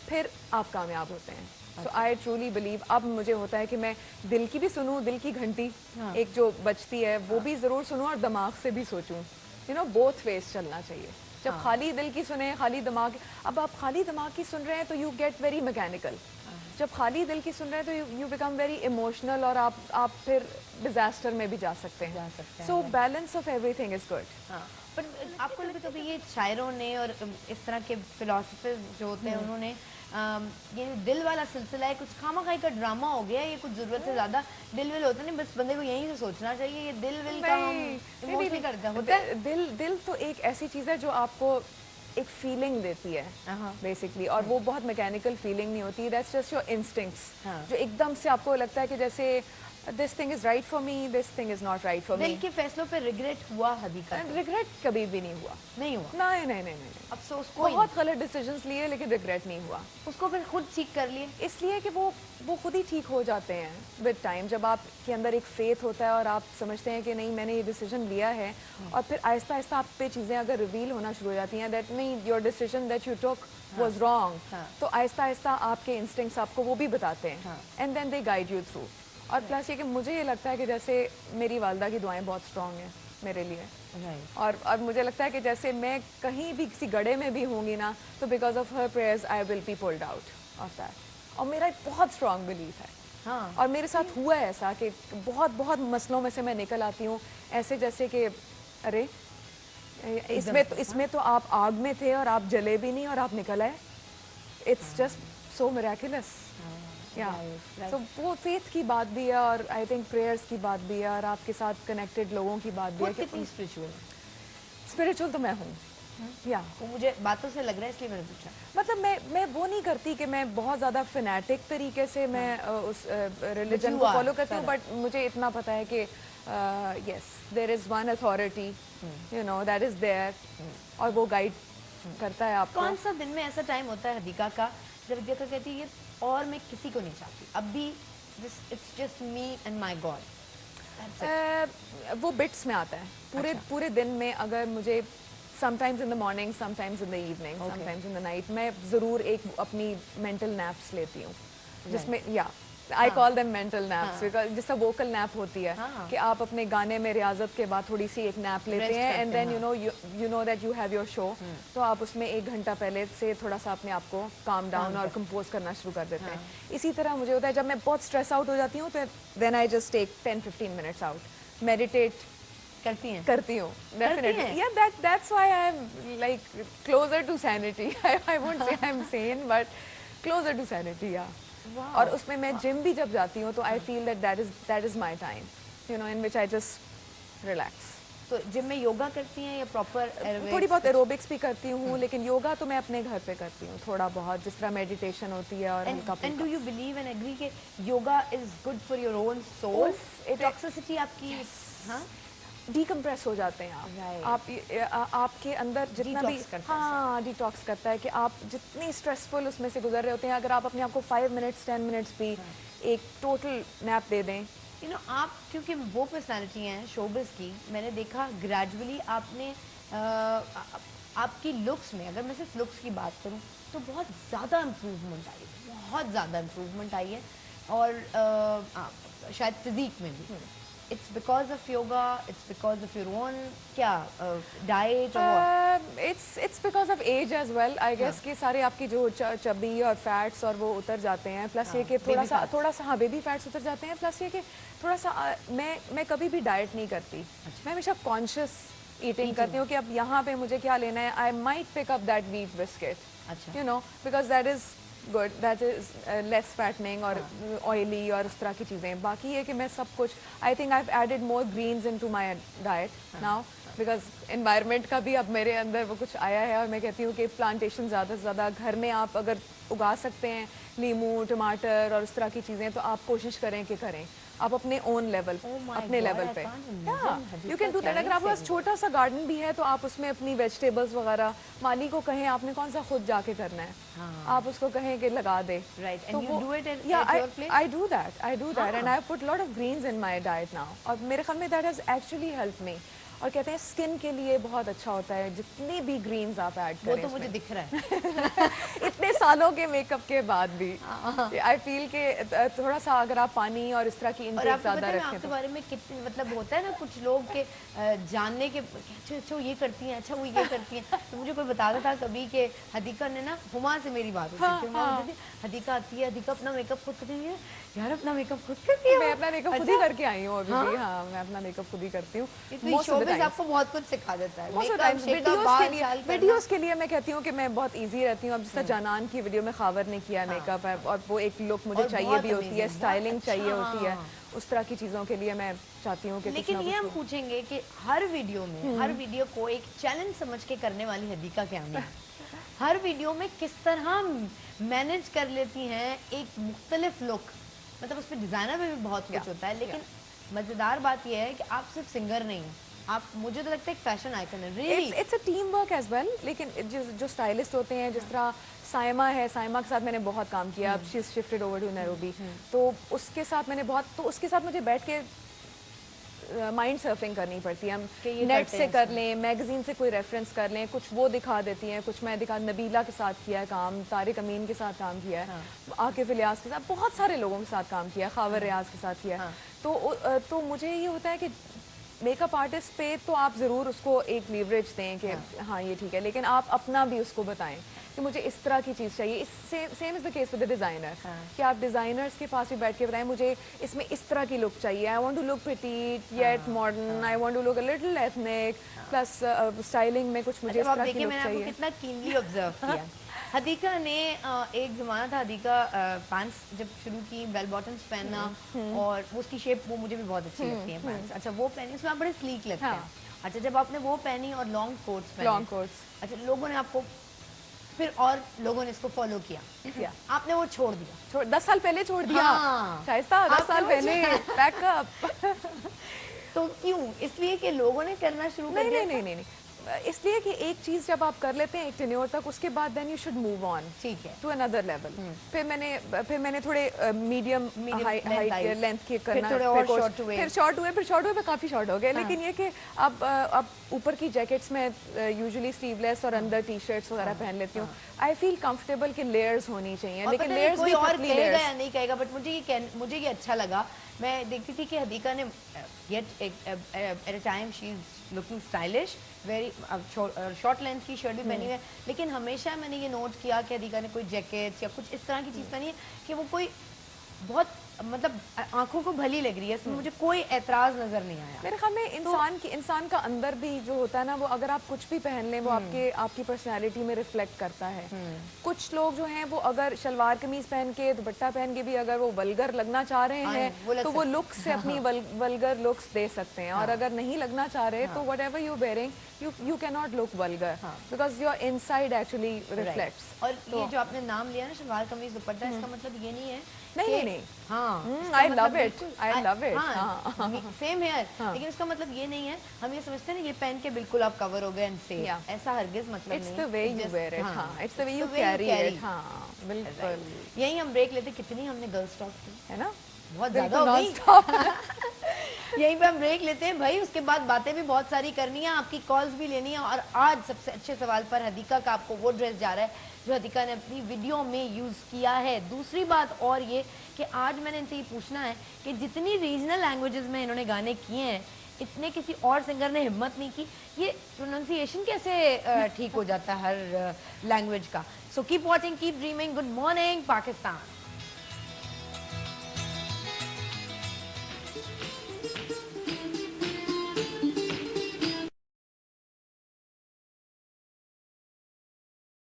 پھر آپ کامیاب ہوتے ہیں. سو آئی ٹرولی بلیو اب مجھے ہوتا ہے کہ میں دل کی بھی سنوں, دل کی گھنٹی ایک جو بجتی ہے وہ بھی ضرور سنوں, اور دماغ سے بھی سوچوں. بوتھ ویز چلنا چاہیے. جب خالی دل کی سنیں, خالی دماغ, اب آپ خالی دماغ کی سن رہے ہیں تو یو گیٹ ویری میکینیکل. جب خالی دل کی سن رہے ہیں تو یو بیکم ویری ایموشنل, اور آپ پھر ڈیزاسٹر میں بھی جا سکتے ہیں. So balance of everything is good. پر آپ کو کبھی یہ شاعروں نے اور اس طرح کے فلاسفر جو ہوتے ہیں انہوں نے یہ دل والا سلسلہ ہے کچھ خواہ مخواہ کا ڈرامہ ہو گیا, یہ کچھ ضرورت سے زیادہ دل ول ہوتا نہیں, بس بندے کو یہیں سے سوچنا چاہیے, یہ دل ول کا ہم ایموشنل کرتے ہیں ہوتا ہے. دل تو ایک ایسی چیز ہے جو آپ کو ایک فیلنگ دیتی ہے بیسکلی, اور وہ بہت میکینیکل فیلنگ نہیں ہوتی. دیٹس جسٹ یور انسٹنکٹس جو ایک دم سے آپ کو لگتا ہے کہ جیسے this thing is right for me, this thing is not right for me. دل کے فیصلوں پہ ریگریٹ ہوا حدیقہ؟ ریگریٹ کبھی بھی نہیں ہوا. نہیں ہوا؟ نہیں. افسوس بہت غلط ڈیسیجنس لیے لیکن ریگریٹ نہیں ہوا. اس کو پھر خود ٹھیک کر لیے اس لیے کہ وہ خود ہی ٹھیک ہو جاتے ہیں ود ٹائم. جب آپ کے اندر ایک فیتھ ہوتا ہے اور آپ سمجھتے ہیں کہ نہیں میں نے یہ ڈیسیجن لیا ہے, اور پھر آہستہ آہستہ آپ پہ چیزیں اگر ریویل ہونا شروع ہو جاتی ہیں دیٹ نہیں یور ڈیسیجن دیٹ یو ٹوک واز رانگ, تو آہستہ آہستہ آپ کے انسٹنکٹس آپ کو وہ بھی بتاتے ہیں, and then they guide you through. اور پلس یہ کہ مجھے یہ لگتا ہے کہ جیسے میری والدہ کی دعائیں بہت اسٹرانگ ہیں میرے لیے, اور مجھے لگتا ہے کہ جیسے میں کہیں بھی کسی گڑھے میں بھی ہوں گی نا تو because of her prayers I will be pulled out of that. اور میرا ایک بہت اسٹرانگ بلیف ہے, اور میرے ساتھ ہوا ہے ایسا کہ بہت مسئلوں میں سے میں نکل آتی ہوں ایسے جیسے کہ ارے اس میں تو آپ آگ میں تھے اور آپ جلے بھی نہیں اور آپ نکل آئے. It's just so miraculous. تو وہ فیتھ کی بات بھی ہے, اور آئی تھنک پریئرس کی بات بھی ہے, اور آپ کے ساتھ کنیکٹڈ لوگوں کی بات بھی ہے. کتنی اسپریچول تو میں ہوں, مجھے باتوں سے لگ رہا ہے اس لیے میں نے پوچھا. مطلب میں وہ نہیں کرتی کہ میں بہت زیادہ فنیٹک طریقے سے میں اس ریلیجن کو فالو کرتی ہوں, بٹ مجھے اتنا پتہ ہے کہ yes there is one authority that is there, اور وہ گائیڈ کرتا ہے آپ کو. کون سا دن میں ایسا ٹائم ہوتا ہے حدیقہ کا جب حدیقہ کہتی ہے اور میں کسی کو نہیں چاہتی, اب بھی it's just me and my God? وہ بٹس میں آتا ہے پورے دن میں. اگر مجھے sometimes in the morning, sometimes in the evening, sometimes in the night, میں ضرور ایک اپنی مینٹل نیپس لیتی ہوں, جس میں آئی کال دیم مینٹل نیپس, بیکاز جس طرح ووکل نیپ ہوتی ہے کہ آپ اپنے گانے میں ریاضت کے بعد تھوڑی سی ایک نیپ لیتے ہیں, and then you know that you have your show, تو آپ اس میں 1 گھنٹہ پہلے سے تھوڑا سا اپنے آپ کو کام ڈاؤن اور کمپوز کرنا شروع کر دیتے ہیں. اسی طرح مجھے ہوتا ہے جب میں بہت اسٹریس آؤٹ ہو جاتی ہوں تو then I just take 10-15 minutes out, meditate کرتی ہوں. Definitely that's why I'm like closer to sanity. I won't say I'm sane but closer to sanity. اور اس میں جم بھی جب جاتی ہوں تو I feel that is my time in which I just relax. تو gym میں یوگا کرتی ہیں یا پراپر تھوڑی بہت ایروبکس بھی کرتی ہوں, لیکن یوگا تو میں اپنے گھر پہ کرتی ہوں تھوڑا بہت, جس طرح میڈیٹیشن ہوتی ہے. اور and do you believe and agree کہ yoga is good for your own soul? Toxicity آپ کی ڈیکمپریس ہو جاتے ہیں آپ کے اندر جتنا بھی ڈیٹاکس کرتا ہے کہ آپ جتنی اسٹریسفل اس میں سے گزر رہے ہوتے ہیں, اگر آپ اپنے آپ کو 5 منٹس 10 منٹس بھی ایک ٹوٹل نیپ دے دیں. آپ کیونکہ وہ پرسنالٹی ہیں شوبز کی, میں نے دیکھا گریجولی آپ نے آپ کی لکس میں, اگر میں صرف لکس کی بات کروں تو بہت زیادہ امپروومنٹ آئی ہے, بہت زیادہ امپروومنٹ آئی ہے, اور شاید فزیک میں بھی. It's because of yoga, it's because of your own کیا diet, it's because of age as well I guess, کہ سارے آپ کی جو چبی اور فیٹس اور وہ اتر جاتے ہیں, پلس یہ کہ تھوڑا سا بیبی فیٹس اتر جاتے ہیں, پلس یہ کہ تھوڑا سا میں کبھی بھی ڈائٹ نہیں کرتی, میں ہمیشہ کانشیس ایٹنگ کرتی ہوں کہ اب یہاں پہ مجھے کیا لینا ہے. I might pick up that wheat biscuit because that is good, that is less fattening اور آئلی اور اس طرح کی چیزیں. باقی یہ کہ میں سب کچھ I think I added more greens into my diet now, because environment کا بھی اب میرے اندر وہ کچھ آیا ہے, اور میں کہتی ہوں کہ پلانٹیشن زیادہ سے زیادہ گھر میں آپ اگر اگا سکتے ہیں, لیمو ٹماٹر اور اس طرح کی چیزیں, تو آپ کوشش کریں کہ کریں آپ اپنے اون لیول, اپنے لیول پہ یو کین ڈو دیٹ. اگر آپ کے پاس چھوٹا سا گارڈن بھی ہے تو آپ اس میں اپنی ویجیٹیبلس وغیرہ, مالی کو کہیں آپ نے کون سا خود جا کے کرنا ہے, آپ اس کو کہیں کہ لگا دے. I do that and I have put a lot of greens in my diet now, اور میرے خیال میں that has actually helped me. اور کہتے ہیں اسکن کے لیے بہت اچھا ہوتا ہے جتنے بھی گرینز آپ ایڈ کریں. وہ تو مجھے دکھ رہا ہے اتنے سالوں کے میک اپ کے بعد بھی آئی فیل کہ تھوڑا سا اگر آپ پانی اور اس طرح کی اور انٹیک آپ کو زیادہ پتہ ہے رکھیں آپ کے تو بارے میں کتنے مطلب ہوتا ہے نا کچھ لوگ کے جاننے کے اچھا یہ کرتی ہیں, اچھا وہ یہ کرتی ہیں. تو مجھے کوئی بتاتا تھا کبھی کہ حدیقہ نے نا ہما سے میری بات ہوتی تھی, ہما بولتی تھی حدیقہ آتی ہے, حدیقہ اپنا میک اپ خود کرتی ہے. یار اپنا میک اپ خود کرتی ہے, میں اپنا میک اپ خود ہی کر کے آئی ہوں ابھی بھی. ہاں میں اپنا میک اپ خود ہی کرتی ہوں. شوبز آپ کو بہت کچھ سکھا دیتا ہے. ویڈیوز کے لیے میں کہتی ہوں کہ میں بہت ایزی رہتی ہوں. اب جس طرح جانان کی ویڈیو میں خاور نے کیا میک اپ ہے اور وہ ایک لک مجھے چاہیے بھی ہوتی ہے, اسٹائلنگ چاہیے ہوتی ہے, اس طرح کی چیزوں کے لیے میں چاہتی ہوں کہ لیکن یہ ہم پوچھیں گے کہ ہر ویڈیو میں ہر ویڈیو کو ایک چیلنج سمجھ کے کرنے والی حدیقہ کیا ہے, ہر ویڈیو میں کس طرح مینج کر لیتی ہیں ایک مختلف لک. مطلب اس پہ ڈیزائنر میں بھی بہت کچھ ہوتا ہے, لیکن مزیدار بات یہ ہے کہ آپ صرف سنگر نہیں ہیں, آپ مجھے تو لگتا ہے ایک فیشن آئیکن ہے. Really it's a team work as well. لیکن جو اسٹائلسٹ ہوتے ہیں, جس طرح سائمہ ہے, سائمہ کے ساتھ میں نے بہت کام کیا. اب شی از شفٹڈ اوور ٹو نیروبی, تو اس کے ساتھ میں نے بہت, تو اس کے ساتھ مجھے بیٹھ کے مائنڈ سرفنگ کرنی پڑتی ہے. ہم نیٹ سے کر لیں, میگزین سے کوئی ریفرنس کر لیں, کچھ وہ دکھا دیتی ہیں, کچھ میں دکھا. نبیلہ کے ساتھ کیا ہے کام, طارق امین کے ساتھ کام کیا ہے, عاقف الیاس کے ساتھ, بہت سارے لوگوں کے ساتھ کام کیا, خاور ریاض کے ساتھ کیا. تو مجھے یہ ہوتا ہے کہ میک اپ آرٹسٹ پہ تو آپ ضرور اس کو ایک لیوریج دیں کہ ہاں یہ ٹھیک ہے, لیکن آپ اپنا بھی اس کو بتائیں کہ مجھے اس طرح کی چیز چاہیے. Same is the case with the designer, کہ آپ ڈیزائنرس کے پاس بھی بیٹھ کے بتائیں مجھے اس میں اس طرح کی لک چاہیے. I want to look petite yet modern, I want to look a little ethnic, plus styling میں کچھ مجھے اس طرح کی لک چاہیے. کتنا کینلی آبزرو کیا. حدیقہ نے ایک زمانہ تھا, حدیقہ پینٹس جب شروع کی, بیل باٹمس پہننا, اور اس کی شیپ وہ مجھے بھی بہت اچھی لگتی ہے پینٹس. اچھا وہ پہنی, اس میں آپ بڑے سلیک لگتے ہیں. اچھا جب آپ نے وہ پہنی اور لانگ کوٹس پہنے, لانگ کوٹس, اچھا لوگوں نے آپ کو پھر اور لوگوں نے اس کو فالو کیا, آپ نے وہ چھوڑ دیا. 10 سال پہلے چھوڑ دیا شائستہ, 10 سال پہلے پیک اپ. تو کیوں؟ اس لیے کہ لوگوں نے کرنا شروع کر دیا. نہیں, اس لیے کہ ایک چیز جب آپ کر لیتے ہیں ایک ٹینیور تک, اس کے بعد then you should move on ٹھیک ہے ٹو اندر لیول. پھر میں نے تھوڑے میڈیم ہائٹ لینتھ کے کرنا, پھر شارٹ ہوئے پہ کافی شارٹ ہو گئے. لیکن یہ کہ اب اوپر کی جیکٹس میں یوزلی سلیو لیس اور اندر ٹی شرٹس وغیرہ پہن لیتی ہوں. آئی فیل کمفرٹیبل کہ لیئرز ہونی چاہیے, لیکن لیئرز کوئی اور کہے گا یا نہیں کہے گا, بٹ مجھے یہ اچھا لگا. میں دیکھتی تھی کہ حدیقہ نے at a time she is looking stylish, very short length کی شرٹ بھی پہنی ہوئی ہے, لیکن ہمیشہ میں نے یہ نوٹ کیا کہ حدیقہ نے کوئی جیکٹس یا کچھ اس طرح کی چیز پہنی ہے کہ وہ کوئی بہت مطلب آنکھوں کو بھلی لگ رہی ہے, اس میں مجھے کوئی اعتراض نظر نہیں آیا. میرے خیال میں انسان کا اندر بھی جو ہوتا ہے نا, وہ اگر آپ کچھ بھی پہن لیں وہ آپ کی پرسنالٹی میں ریفلیکٹ کرتا ہے. کچھ لوگ جو ہیں وہ اگر شلوار قمیض پہن کے, دوپٹہ پہن کے بھی اگر وہ ولگر لگنا چاہ رہے ہیں تو وہ لکس سے اپنی ولگر لکس دے سکتے ہیں, اور اگر نہیں لگنا چاہ رہے تو whatever you wearing you cannot look vulgar because your inside actually reflects. اور یہ جو آپ نے نام لیا نا شلوار قمیض دوپٹہ, اس کا مطلب یہ نہیں ہے نہیں ہاں I love it, I love it. Same hair, لیکن اس کا مطلب یہ نہیں ہے ہم یہ سمجھتے ہیں نا یہ پہن کے بالکل آپ کور ہو گئے, ایسا ہرگز مطلب نہیں. It's the way you wear it, it's the way you carry it. ہاں بالکل. یہی ہم بریک لیتے, کتنی ہم نے گرلس ٹاک کی ہے نا, بہت زیادہ ہو گئی. یہیں پہ ہم بریک لیتے ہیں بھائی, اس کے بعد باتیں بھی بہت ساری کرنی ہیں, آپ کی کالز بھی لینی ہے. اور آج سب سے اچھے سوال پر حدیقہ کا آپ کو وہ ڈریس جا رہا ہے جو حدیقہ نے اپنی ویڈیو میں یوز کیا ہے. دوسری بات اور یہ کہ آج میں نے ان سے یہ پوچھنا ہے کہ جتنی ریجنل لینگویجز میں انہوں نے گانے کیے ہیں, اتنے کسی اور سنگر نے ہمت نہیں کی. یہ پروننسیشن کیسے ٹھیک ہو جاتا ہے ہر لینگویج کا. So keep watching, keep dreaming. Good morning Pakistan.